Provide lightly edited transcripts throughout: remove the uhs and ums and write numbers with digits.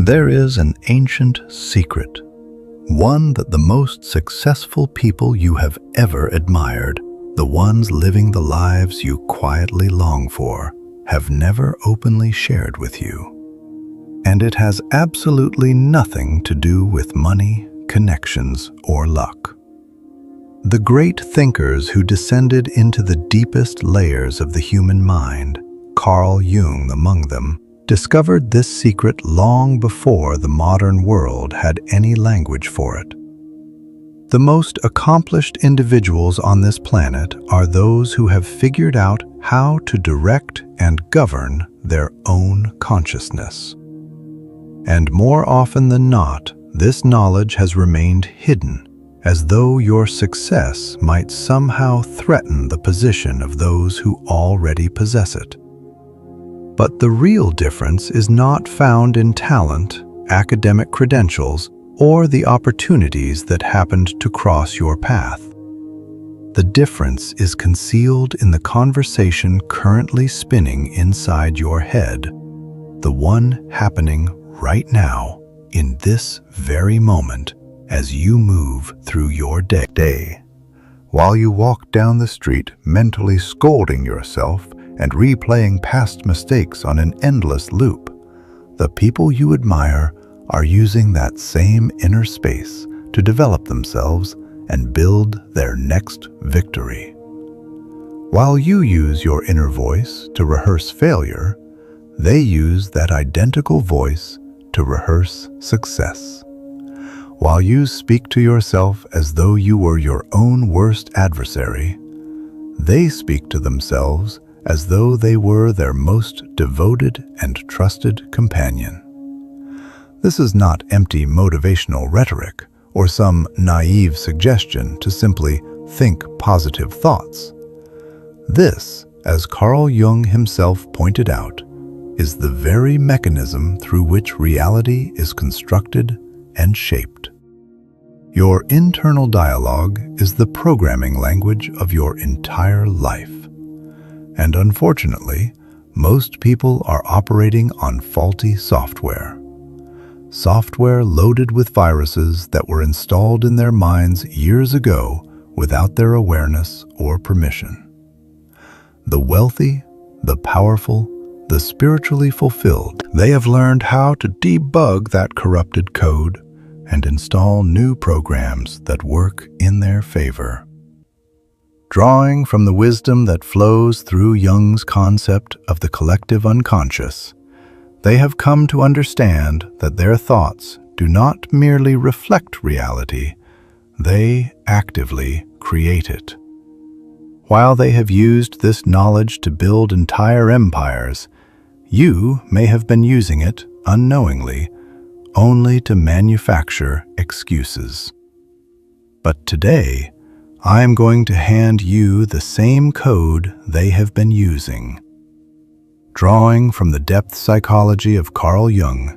There is an ancient secret, one that the most successful people you have ever admired, the ones living the lives you quietly long for, have never openly shared with you. And it has absolutely nothing to do with money, connections, or luck. The great thinkers who descended into the deepest layers of the human mind, Carl Jung among them, discovered this secret long before the modern world had any language for it. The most accomplished individuals on this planet are those who have figured out how to direct and govern their own consciousness. And more often than not, this knowledge has remained hidden, as though your success might somehow threaten the position of those who already possess it. But the real difference is not found in talent, academic credentials, or the opportunities that happened to cross your path. The difference is concealed in the conversation currently spinning inside your head, the one happening right now, in this very moment, as you move through your day. While you walk down the street mentally scolding yourself and replaying past mistakes on an endless loop, the people you admire are using that same inner space to develop themselves and build their next victory. While you use your inner voice to rehearse failure, they use that identical voice to rehearse success. While you speak to yourself as though you were your own worst adversary, they speak to themselves as though they were their most devoted and trusted companion. This is not empty motivational rhetoric or some naive suggestion to simply think positive thoughts. This, as Carl Jung himself pointed out, is the very mechanism through which reality is constructed and shaped. Your internal dialogue is the programming language of your entire life. And unfortunately, most people are operating on faulty software. Software loaded with viruses that were installed in their minds years ago without their awareness or permission. The wealthy, the powerful, the spiritually fulfilled, they have learned how to debug that corrupted code and install new programs that work in their favor. Drawing from the wisdom that flows through Jung's concept of the collective unconscious, they have come to understand that their thoughts do not merely reflect reality, they actively create it. While they have used this knowledge to build entire empires, you may have been using it unknowingly, only to manufacture excuses. But today, I am going to hand you the same code they have been using. Drawing from the depth psychology of Carl Jung,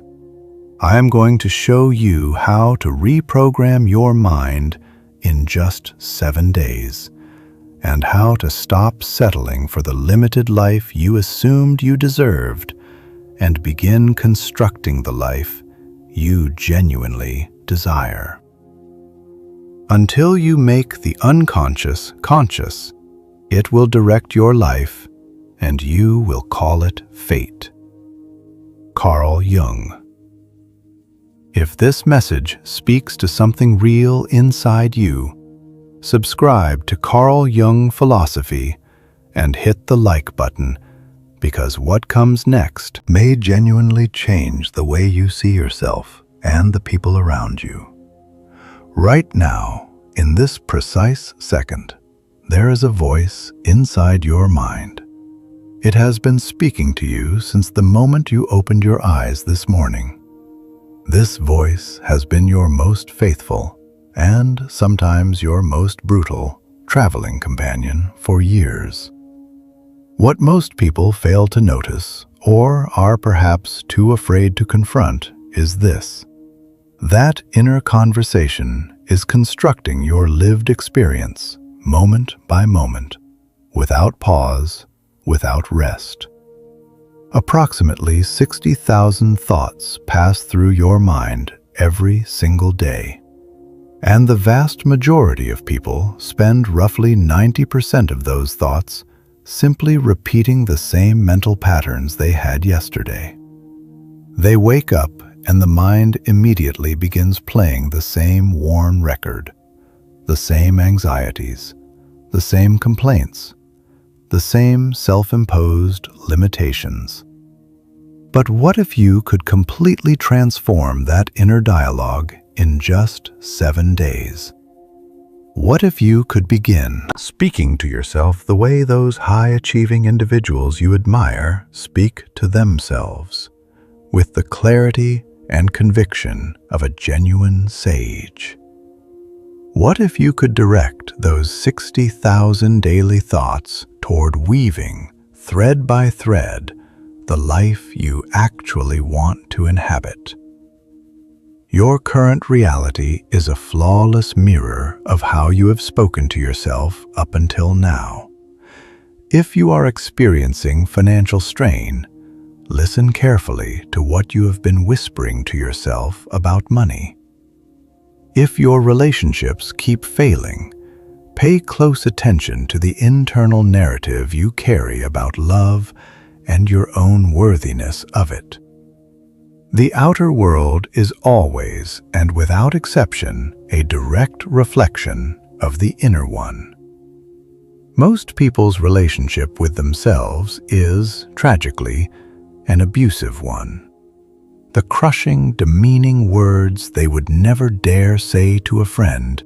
I am going to show you how to reprogram your mind in just 7 days, and how to stop settling for the limited life you assumed you deserved and begin constructing the life you genuinely desire. Until you make the unconscious conscious, it will direct your life, and you will call it fate. Carl Jung. If this message speaks to something real inside you, subscribe to Carl Jung Philosophy and hit the like button, because what comes next may genuinely change the way you see yourself and the people around you. Right now, in this precise second, there is a voice inside your mind. It has been speaking to you since the moment you opened your eyes this morning. This voice has been your most faithful, and sometimes your most brutal, traveling companion for years. What most people fail to notice, or are perhaps too afraid to confront, is this. That inner conversation is constructing your lived experience, moment by moment, without pause, without rest. Approximately 60,000 thoughts pass through your mind every single day. And the vast majority of people spend roughly 90% of those thoughts simply repeating the same mental patterns they had yesterday. They wake up and the mind immediately begins playing the same worn record, the same anxieties, the same complaints, the same self-imposed limitations. But what if you could completely transform that inner dialogue in just 7 days? What if you could begin speaking to yourself the way those high-achieving individuals you admire speak to themselves, with the clarity and conviction of a genuine sage? What if you could direct those 60,000 daily thoughts toward weaving, thread by thread, the life you actually want to inhabit? Your current reality is a flawless mirror of how you have spoken to yourself up until now. If you are experiencing financial strain, listen carefully to what you have been whispering to yourself about money. If your relationships keep failing, pay close attention to the internal narrative you carry about love and your own worthiness of it. The outer world is always and without exception a direct reflection of the inner one. Most people's relationship with themselves is, tragically, an abusive one. The crushing, demeaning words they would never dare say to a friend,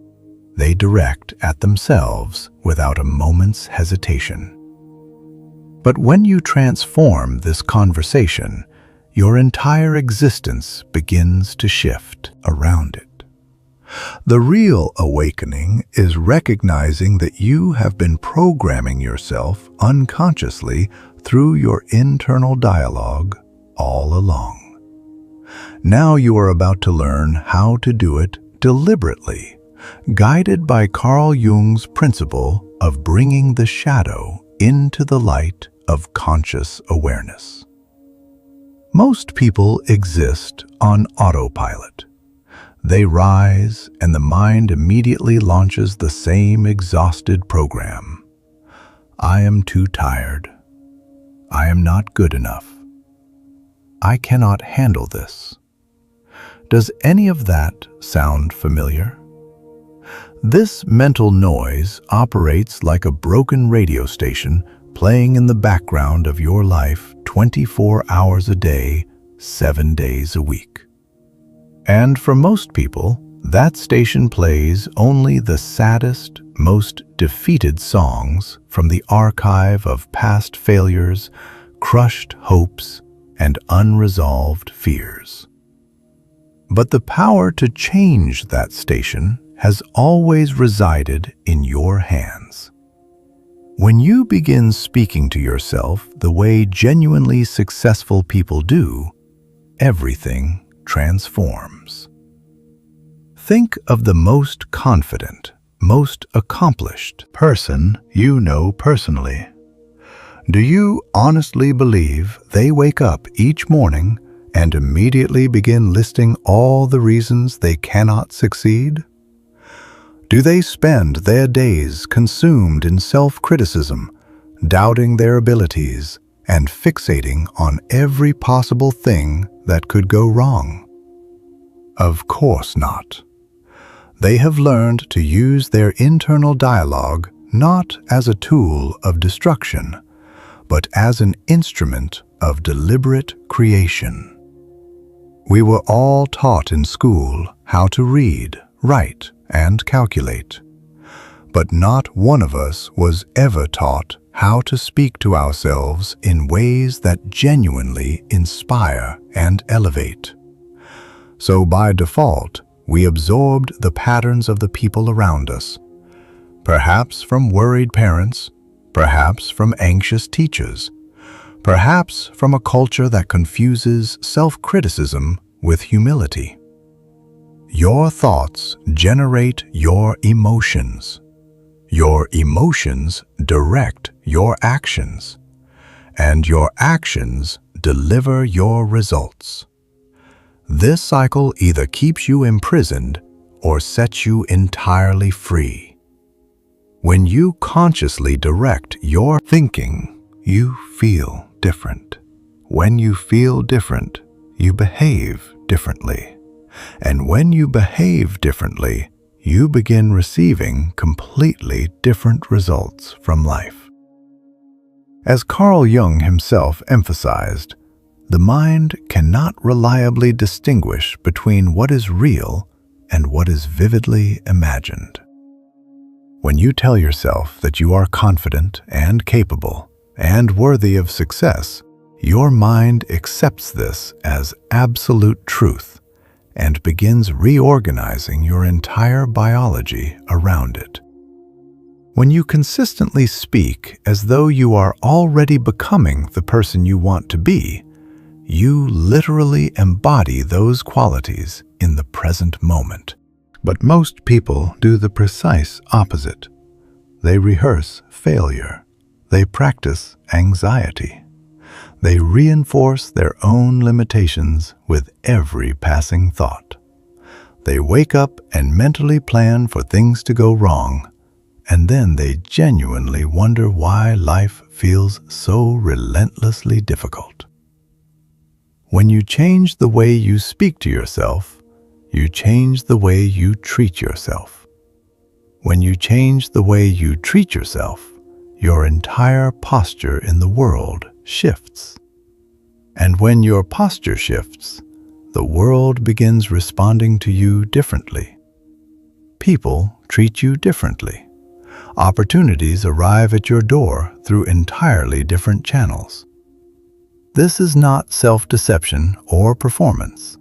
they direct at themselves without a moment's hesitation. But when you transform this conversation, your entire existence begins to shift around it. The real awakening is recognizing that you have been programming yourself unconsciously through your internal dialogue all along. Now you are about to learn how to do it deliberately, guided by Carl Jung's principle of bringing the shadow into the light of conscious awareness. Most people exist on autopilot. They rise and the mind immediately launches the same exhausted program. I am too tired. I am not good enough. I cannot handle this. Does any of that sound familiar? This mental noise operates like a broken radio station playing in the background of your life 24 hours a day, 7 days a week. And for most people, that station plays only the saddest, most defeated songs from the archive of past failures, crushed hopes, and unresolved fears. But the power to change that station has always resided in your hands. When you begin speaking to yourself the way genuinely successful people do, everything transforms. Think of the most confident, most accomplished person you know personally. Do you honestly believe they wake up each morning and immediately begin listing all the reasons they cannot succeed? Do they spend their days consumed in self-criticism, doubting their abilities, and fixating on every possible thing that could go wrong? Of course not. They have learned to use their internal dialogue not as a tool of destruction, but as an instrument of deliberate creation. We were all taught in school how to read, write, and calculate. But not one of us was ever taught how to speak to ourselves in ways that genuinely inspire and elevate. So by default, we absorbed the patterns of the people around us, perhaps from worried parents, perhaps from anxious teachers, perhaps from a culture that confuses self-criticism with humility. Your thoughts generate your emotions. Your emotions direct your actions, and your actions deliver your results. This cycle either keeps you imprisoned or sets you entirely free. When you consciously direct your thinking, you feel different. When you feel different, you behave differently. And when you behave differently, you begin receiving completely different results from life. As Carl Jung himself emphasized, the mind cannot reliably distinguish between what is real and what is vividly imagined. When you tell yourself that you are confident and capable and worthy of success, your mind accepts this as absolute truth and begins reorganizing your entire biology around it. When you consistently speak as though you are already becoming the person you want to be, you literally embody those qualities in the present moment. But most people do the precise opposite. They rehearse failure. They practice anxiety. They reinforce their own limitations with every passing thought. They wake up and mentally plan for things to go wrong, and then they genuinely wonder why life feels so relentlessly difficult. When you change the way you speak to yourself, you change the way you treat yourself. When you change the way you treat yourself, your entire posture in the world shifts. And when your posture shifts, the world begins responding to you differently. People treat you differently. Opportunities arrive at your door through entirely different channels. This is not self-deception or performance.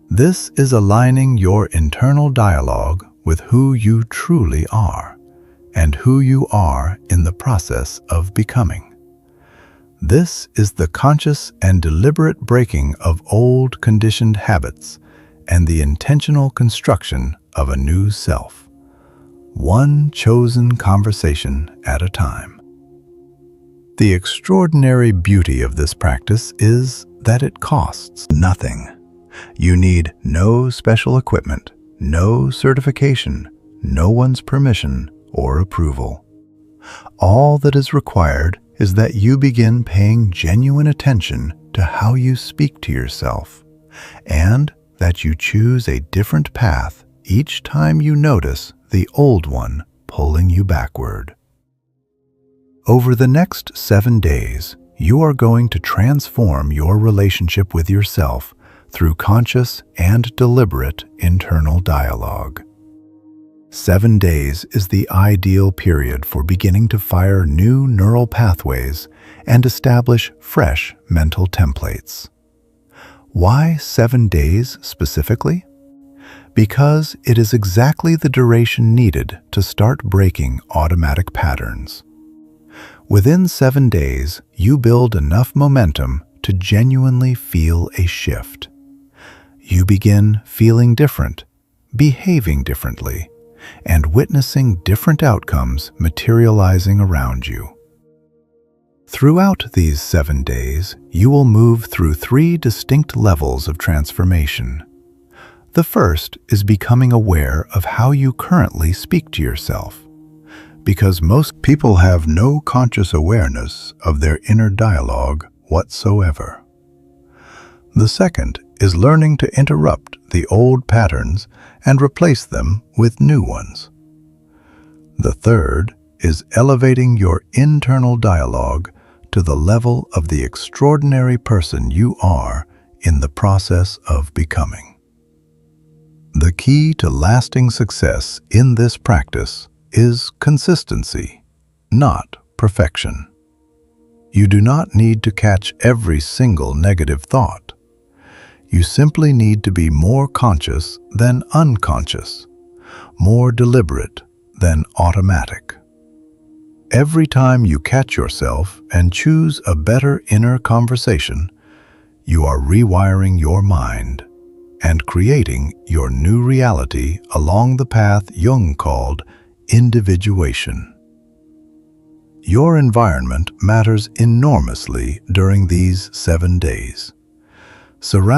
This is aligning your internal dialogue with who you truly are and who you are in the process of becoming. This is the conscious and deliberate breaking of old conditioned habits and the intentional construction of a new self, one chosen conversation at a time. The extraordinary beauty of this practice is that it costs nothing. You need no special equipment, no certification, no one's permission or approval. All that is required is that you begin paying genuine attention to how you speak to yourself, and that you choose a different path each time you notice the old one pulling you backward. Over the next 7 days, you are going to transform your relationship with yourself through conscious and deliberate internal dialogue. 7 days is the ideal period for beginning to fire new neural pathways and establish fresh mental templates. Why 7 days specifically? Because it is exactly the duration needed to start breaking automatic patterns. Within 7 days, you build enough momentum to genuinely feel a shift. You begin feeling different, behaving differently, and witnessing different outcomes materializing around you. Throughout these 7 days, you will move through 3 distinct levels of transformation. The first is becoming aware of how you currently speak to yourself, because most people have no conscious awareness of their inner dialogue whatsoever. The second is learning to interrupt the old patterns and replace them with new ones. The third is elevating your internal dialogue to the level of the extraordinary person you are in the process of becoming. The key to lasting success in this practice is consistency, not perfection. You do not need to catch every single negative thought. You simply need to be more conscious than unconscious, more deliberate than automatic. Every time you catch yourself and choose a better inner conversation, you are rewiring your mind and creating your new reality along the path Jung called individuation. Your environment matters enormously during these 7 days. Surround